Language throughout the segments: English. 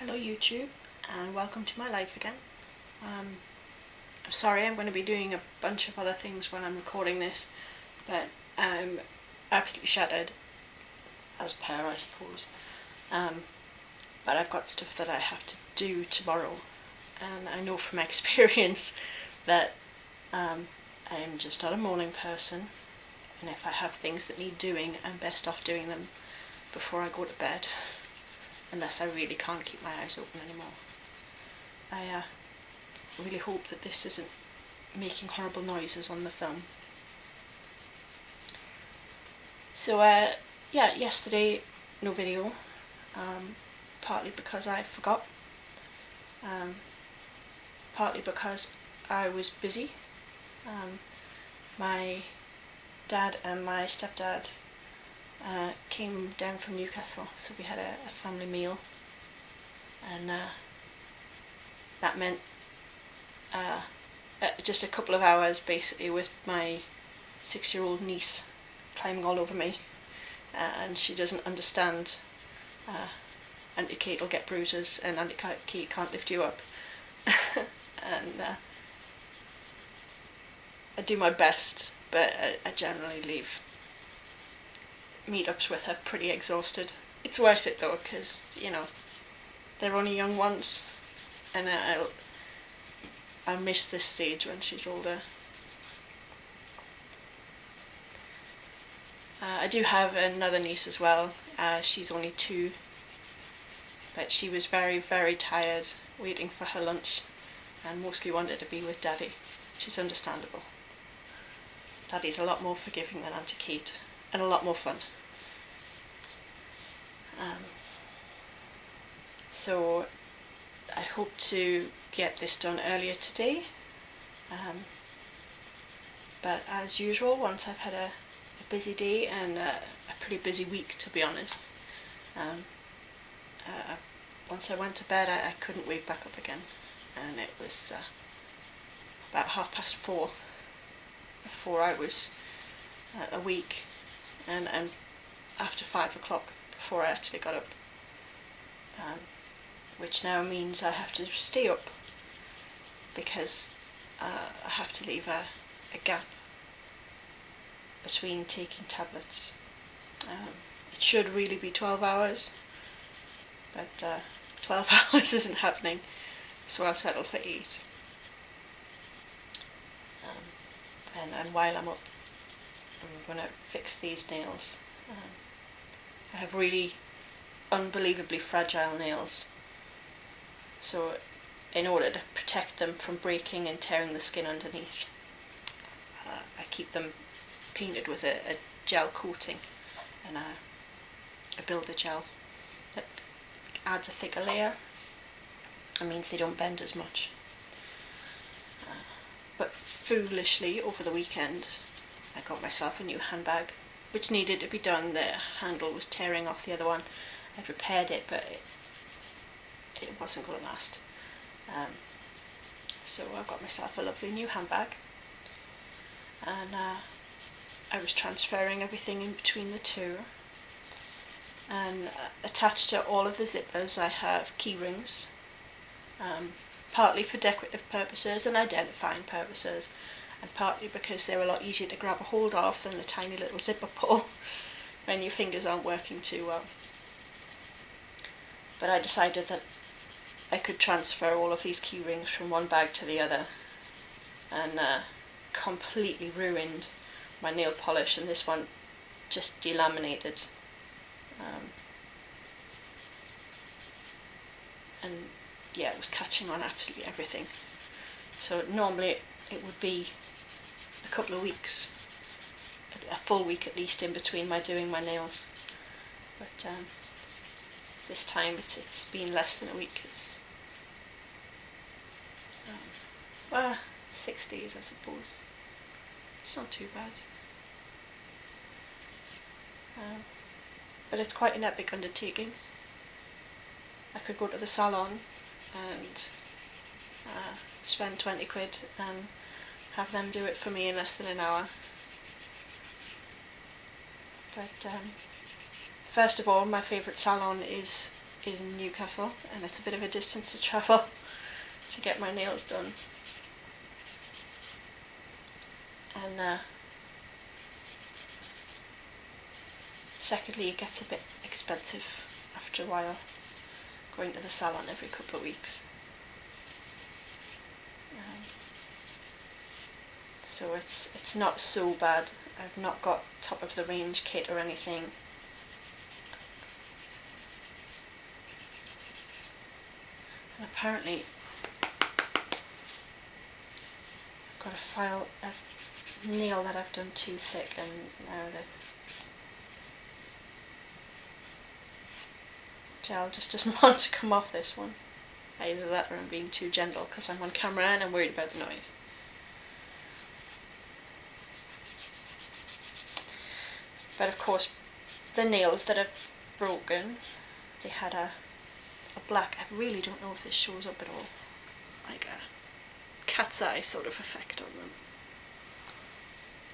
Hello YouTube, and welcome to my life again. I'm sorry, I'm going to be doing a bunch of other things when I'm recording this, but I'm absolutely shattered, as per I suppose. But I've got stuff that I have to do tomorrow, and I know from experience that I'm just not a morning person, and if I have things that need doing, I'm best off doing them before I go to bed. Unless I really can't keep my eyes open anymore. I really hope that this isn't making horrible noises on the film. So yeah, yesterday no video, partly because I forgot, partly because I was busy. My dad and my stepdad came down from Newcastle, so we had a family meal, and that meant just a couple of hours basically with my 6-year-old niece climbing all over me, and she doesn't understand Auntie Kate will get bruises and Auntie Kate can't lift you up. And I do my best, but I generally leave meetups with her pretty exhausted. It's worth it though, because you know they're only young ones, and I'll miss this stage when she's older. I do have another niece as well. She's only 2, but she was very, very tired waiting for her lunch and mostly wanted to be with Daddy, which is understandable. Daddy's a lot more forgiving than Auntie Kate, and a lot more fun. So I hope to get this done earlier today, but as usual, once I've had a busy day and a pretty busy week, to be honest, once I went to bed I couldn't wake back up again, and it was about 4:30 before I was awake, and after 5 o'clock before I actually got up, which now means I have to stay up because I have to leave a gap between taking tablets. It should really be 12 hours, but 12 hours isn't happening, so I'll settle for 8. And while I'm up, I'm going to fix these nails. I have really unbelievably fragile nails, so in order to protect them from breaking and tearing the skin underneath, I keep them painted with a gel coating, and a builder gel that adds a thicker layer. It means they don't bend as much. But foolishly, over the weekend, I got myself a new handbag, which needed to be done. The handle was tearing off the other one. I'd repaired it, but it wasn't going to last. So I got myself a lovely new handbag, and I was transferring everything in between the two, and attached to all of the zippers I have key rings, partly for decorative purposes and identifying purposes, and partly because they're a lot easier to grab a hold of than the tiny little zipper pull when your fingers aren't working too well. But I decided that I could transfer all of these key rings from one bag to the other, and completely ruined my nail polish, and this one just delaminated. And yeah, it was catching on absolutely everything. So normally it would be a couple of weeks, a full week at least, in between my doing my nails. But this time it's been less than a week. It's 6 days, I suppose. It's not too bad. But it's quite an epic undertaking. I could go to the salon and spend 20 quid and have them do it for me in less than an hour. But first of all, my favourite salon is in Newcastle, and it's a bit of a distance to travel to get my nails done. And secondly, it gets a bit expensive after a while, going to the salon every couple of weeks. So it's not so bad. I've not got top of the range kit or anything. And apparently I've got a nail that I've done too thick, and now the gel just doesn't want to come off this one. Either that or I'm being too gentle because I'm on camera and I'm worried about the noise. But of course, the nails that have broken, they had a black, I really don't know if this shows up at all, like a cat's eye sort of effect on them.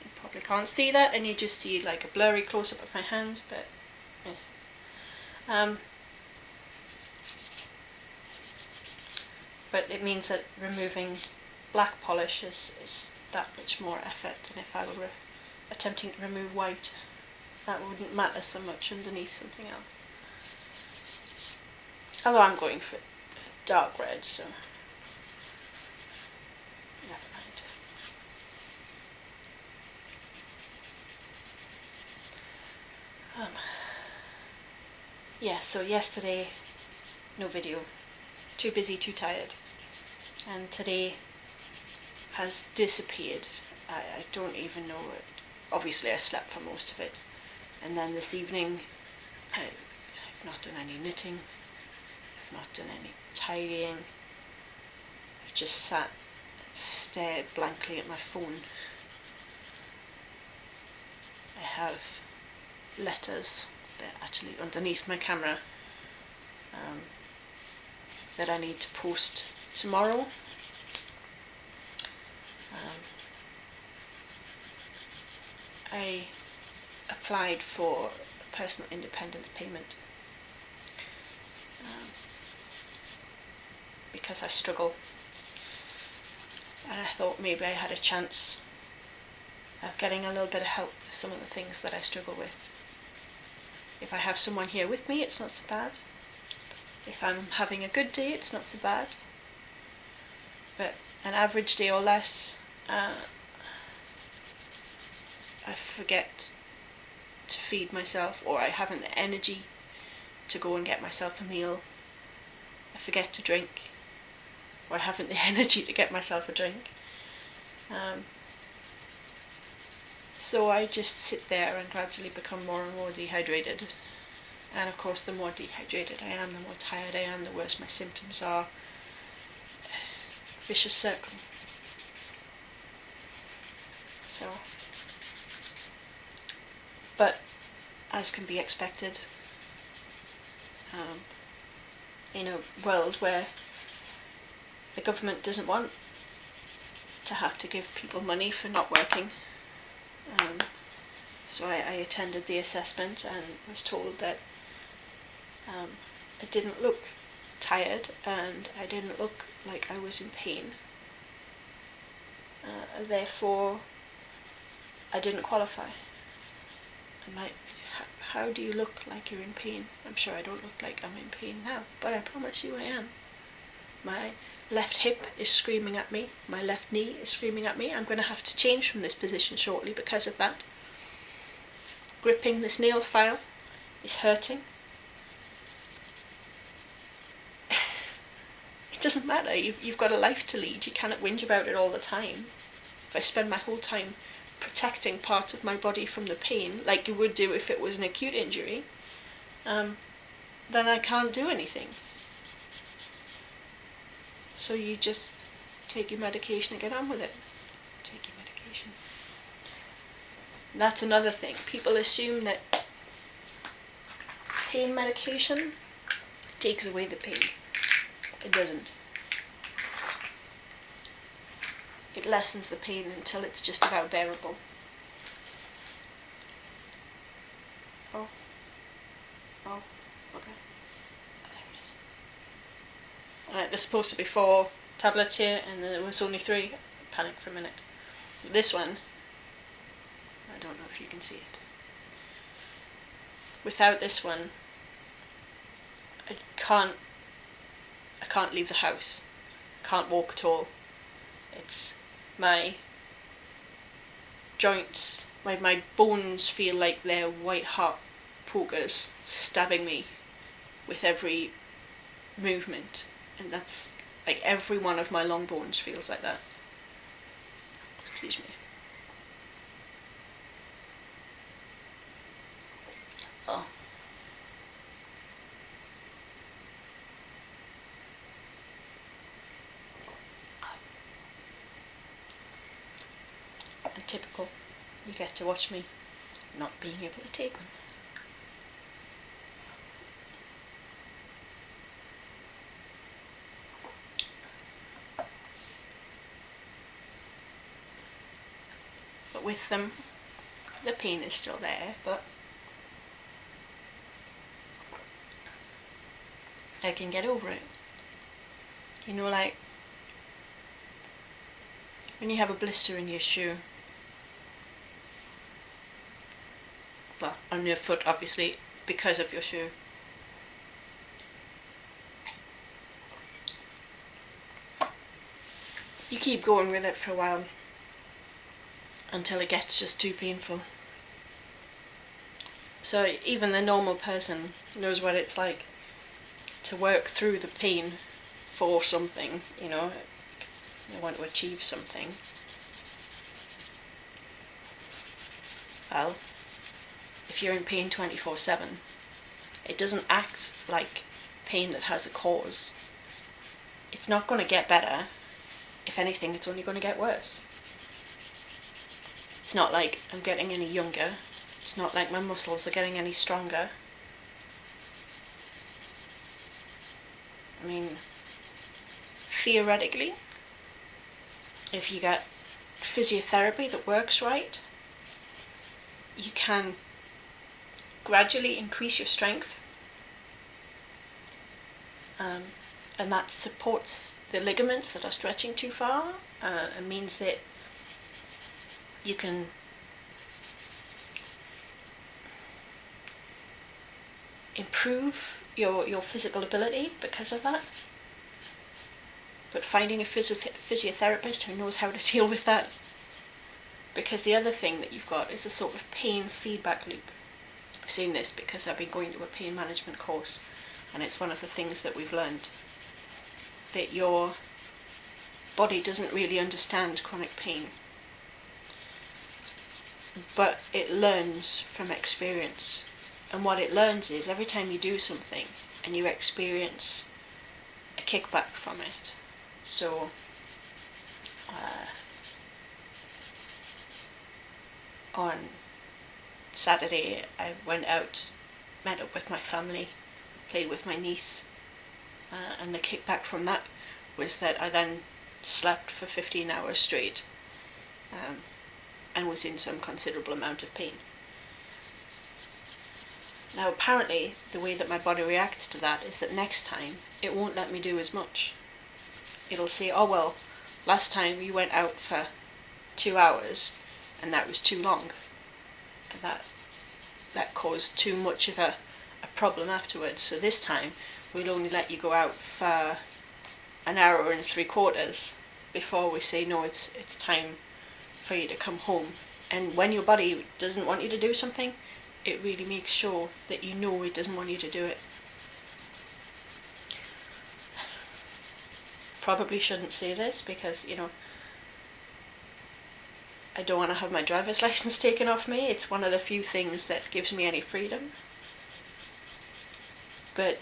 You probably can't see that, and you just see like a blurry close-up of my hands, but but it means that removing black polish is that much more effort than if I were attempting to remove white. That wouldn't matter so much underneath something else. Although I'm going for dark red, so never mind. Yeah, so yesterday, no video. Too busy, too tired. And today has disappeared. I don't even know it. Obviously I slept for most of it. And then this evening, I've not done any knitting, I've not done any tidying, I've just sat and stared blankly at my phone. I have letters that are actually underneath my camera that I need to post tomorrow. I applied for personal independence payment because I struggle, and I thought maybe I had a chance of getting a little bit of help with some of the things that I struggle with. If I have someone here with me, it's not so bad. If I'm having a good day, it's not so bad. But an average day or less, I forget to feed myself, or I haven't the energy to go and get myself a meal. I forget to drink, or I haven't the energy to get myself a drink. So I just sit there and gradually become more and more dehydrated. And of course, the more dehydrated I am, the more tired I am, the worse my symptoms are. Vicious circle. So, but as can be expected, in a world where the government doesn't want to have to give people money for not working, so I attended the assessment and was told that I didn't look tired and I didn't look like I was in pain. Therefore, I didn't qualify. I'm like, how do you look like you're in pain? I'm sure I don't look like I'm in pain now, but I promise you I am. My left hip is screaming at me, my left knee is screaming at me. I'm going to have to change from this position shortly because of that. Gripping this nail file is hurting. It doesn't matter, you've got a life to lead, you cannot whinge about it all the time. If I spend my whole time protecting parts of my body from the pain, like you would do if it was an acute injury, then I can't do anything. So you just take your medication and get on with it. Take your medication. And that's another thing. People assume that pain medication takes away the pain. It doesn't. It lessens the pain until it's just about bearable. Oh, okay. There's supposed to be 4 tablets here, and there was only 3. I panicked for a minute. This one, I don't know if you can see it. Without this one, I can't leave the house. Can't walk at all. It's my joints, my bones feel like they're white hot pokers stabbing me with every movement, and that's like every one of my long bones feels like that. Excuse me. Oh. And typical, you get to watch me not being able to take them. But with them, the pain is still there, but I can get over it. You know, like when you have a blister in your shoe, well, on your foot obviously because of your shoe, you keep going with it for a while until it gets just too painful. So even the normal person knows what it's like to work through the pain for something, you know, they want to achieve something. Well, if you're in pain 24/7, it doesn't act like pain that has a cause. It's not going to get better. If anything, it's only going to get worse. It's not like I'm getting any younger. It's not like my muscles are getting any stronger. I mean, theoretically, if you get physiotherapy that works right, you can gradually increase your strength, and that supports the ligaments that are stretching too far. It means that you can improve your physical ability because of that. But finding a physiotherapist who knows how to deal with that, because the other thing that you've got is a sort of pain feedback loop. I've seen this because I've been going to a pain management course, and it's one of the things that we've learned, that your body doesn't really understand chronic pain, but it learns from experience. And what it learns is every time you do something and you experience a kickback from it. So on Saturday I went out, met up with my family, played with my niece, and the kickback from that was that I then slept for 15 hours straight, and was in some considerable amount of pain. Now apparently the way that my body reacts to that is that next time it won't let me do as much. It'll say, oh well, last time you went out for 2 hours and that was too long. And that caused too much of a problem afterwards. So this time we'll only let you go out for an hour and 3/4 before we say no, it's time for you to come home. And when your body doesn't want you to do something, it really makes sure that you know it doesn't want you to do it. Probably shouldn't say this because, you know, I don't want to have my driver's license taken off me. It's one of the few things that gives me any freedom. But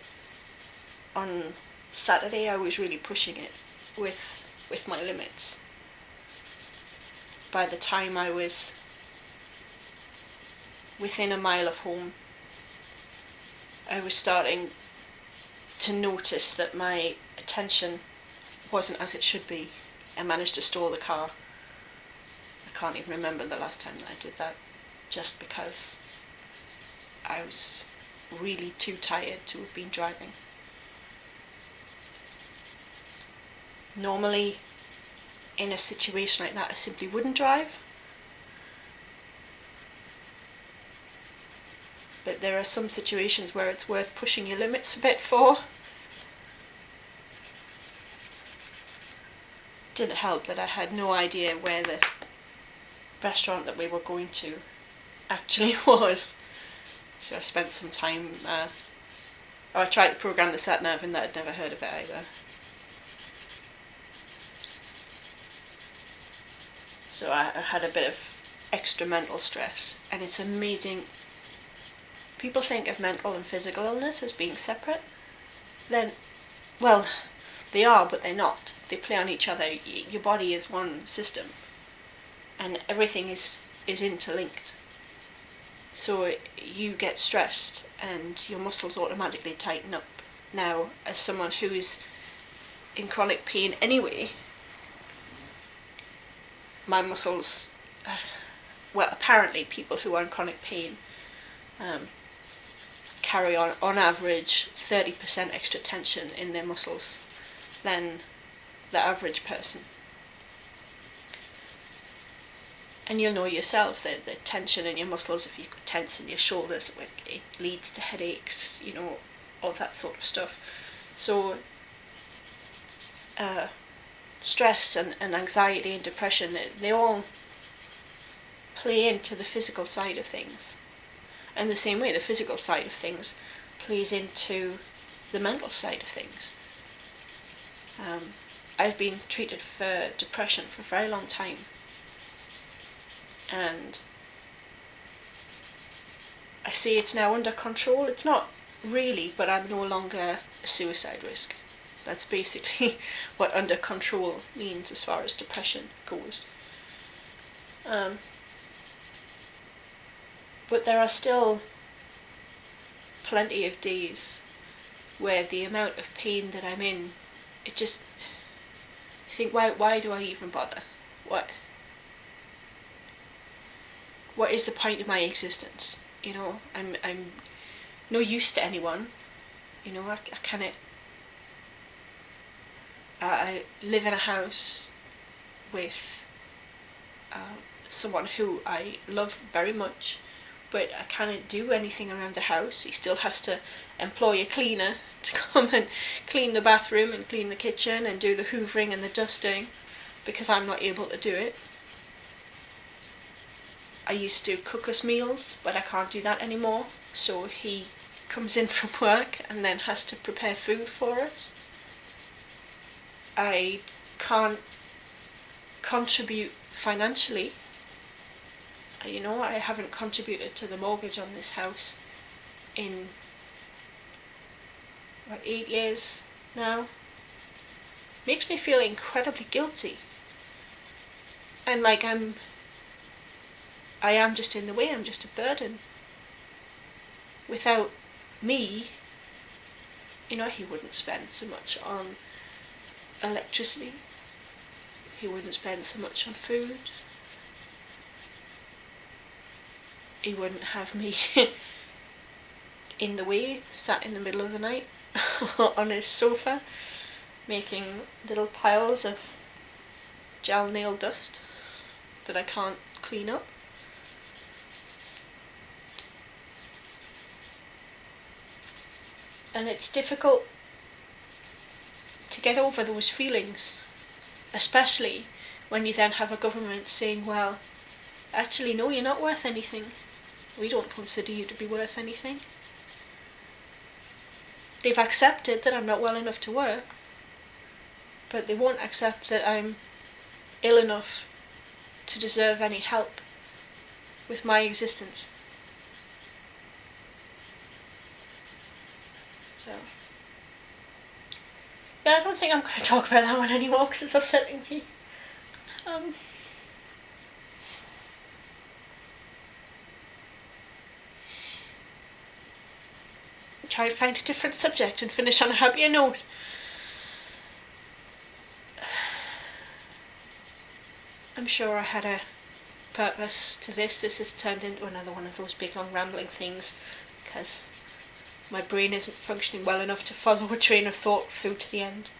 on Saturday I was really pushing it with my limits. By the time I was within a mile of home, I was starting to notice that my attention wasn't as it should be. I managed to stall the car. I can't even remember the last time that I did that, just because I was really too tired to have been driving. Normally, in a situation like that, I simply wouldn't drive. But there are some situations where it's worth pushing your limits a bit for. Didn't help that I had no idea where the restaurant that we were going to actually was. So I spent some time, I tried to program the sat-nav and that I'd never heard of it either. So I had a bit of extra mental stress, and it's amazing. People think of mental and physical illness as being separate. Then, well, they are, but they're not. They play on each other. Your body is one system, and everything is interlinked. So you get stressed, and your muscles automatically tighten up. Now, as someone who is in chronic pain anyway, my muscles, well, apparently people who are in chronic pain carry on average 30% extra tension in their muscles than the average person. And you'll know yourself that the tension in your muscles, if you tense in your shoulders, it leads to headaches, all that sort of stuff. So stress and anxiety and depression, they all play into the physical side of things. And the same way, the physical side of things plays into the mental side of things. I've been treated for depression for a very long time. And I say it's now under control. It's not really, but I'm no longer a suicide risk. That's basically what under control means as far as depression goes. But there are still plenty of days where the amount of pain that I'm in, I think, why do I even bother? What is the point of my existence? I'm no use to anyone. I live in a house with someone who I love very much, but I can't do anything around the house. He still has to employ a cleaner to come and clean the bathroom and clean the kitchen and do the hoovering and the dusting, because I'm not able to do it. I used to cook us meals, but I can't do that anymore, so he comes in from work and then has to prepare food for us. I can't contribute financially. I haven't contributed to the mortgage on this house in 8 years now. Makes me feel incredibly guilty. And I am just in the way, I'm just a burden. Without me, he wouldn't spend so much on electricity. He wouldn't spend so much on food. He wouldn't have me in the way, sat in the middle of the night on his sofa, making little piles of gel nail dust that I can't clean up. And it's difficult to get over those feelings, especially when you then have a government saying, well, actually, no, you're not worth anything. We don't consider you to be worth anything. They've accepted that I'm not well enough to work, but they won't accept that I'm ill enough to deserve any help with my existence. So, yeah, I don't think I'm going to talk about that one anymore because it's upsetting me. Try to find a different subject and finish on a happier note. I'm sure I had a purpose to this. This has turned into another one of those big long rambling things because my brain isn't functioning well enough to follow a train of thought through to the end.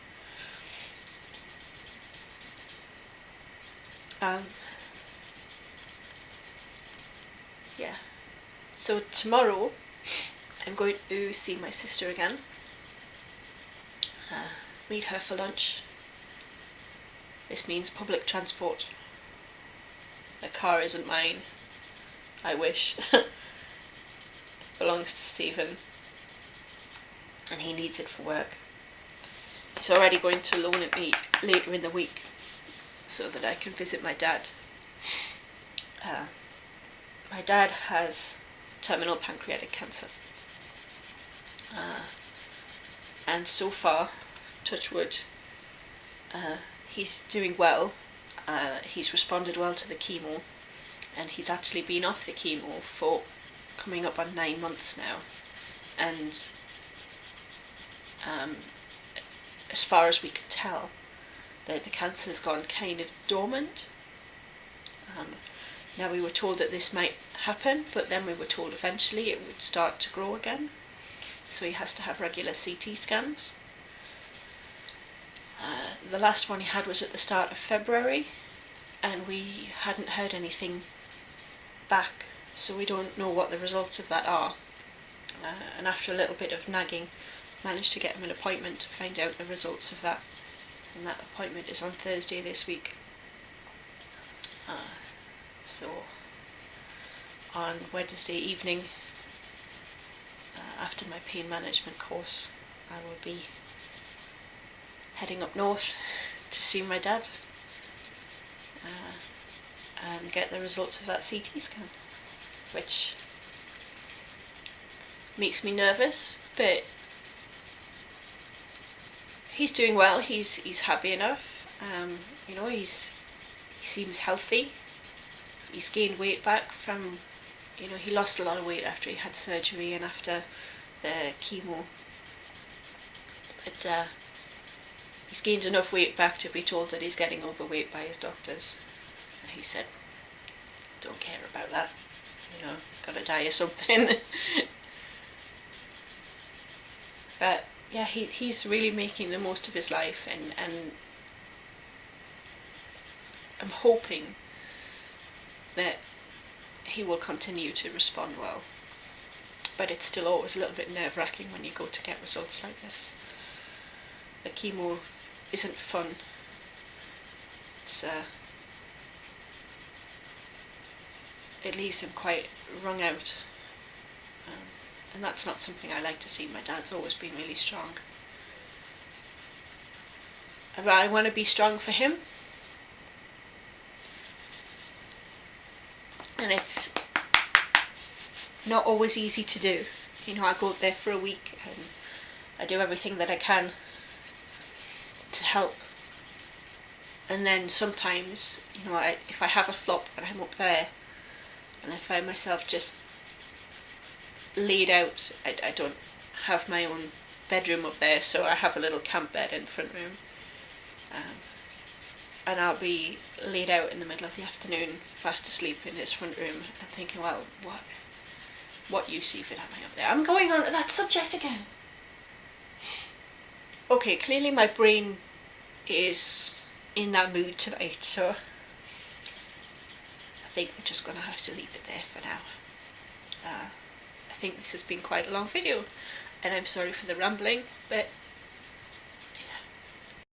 Yeah. So tomorrow I'm going to see my sister again. Meet her for lunch. This means public transport. The car isn't mine. I wish. It belongs to Stephen. And he needs it for work. He's already going to loan it me later in the week so that I can visit my dad. My dad has terminal pancreatic cancer. And so far, touch wood, he's doing well. He's responded well to the chemo, and he's actually been off the chemo for coming up on 9 months now. And as far as we could tell, the cancer's gone kind of dormant. Now we were told that this might happen, but then we were told eventually it would start to grow again. So he has to have regular CT scans. The last one he had was at the start of February, and we hadn't heard anything back, so we don't know what the results of that are. And after a little bit of nagging, managed to get him an appointment to find out the results of that, and that appointment is on Thursday this week. So on Wednesday evening, after my pain management course, I will be heading up north to see my dad and get the results of that CT scan, which makes me nervous, but he's doing well. He's happy enough. He seems healthy. He's gained weight back from, he lost a lot of weight after he had surgery and after the chemo. But he's gained enough weight back to be told that he's getting overweight by his doctors. And he said, don't care about that. Gotta die or something. But yeah, he's really making the most of his life, and I'm hoping that he will continue to respond well. But it's still always a little bit nerve-wracking when you go to get results like this. The chemo isn't fun. It leaves him quite wrung out. And that's not something I like to see. My dad's always been really strong. But I want to be strong for him. And it's not always easy to do. I go out there for a week and I do everything that I can to help. And then sometimes, if I have a flop and I'm up there and I find myself just laid out, I don't have my own bedroom up there, so I have a little camp bed in the front room. And I'll be laid out in the middle of the afternoon, fast asleep in his front room, and thinking, well, what use even am I up there? I'm going on to that subject again. Okay, clearly my brain is in that mood tonight, so I think we're just going to have to leave it there for now. I think this has been quite a long video, and I'm sorry for the rambling, but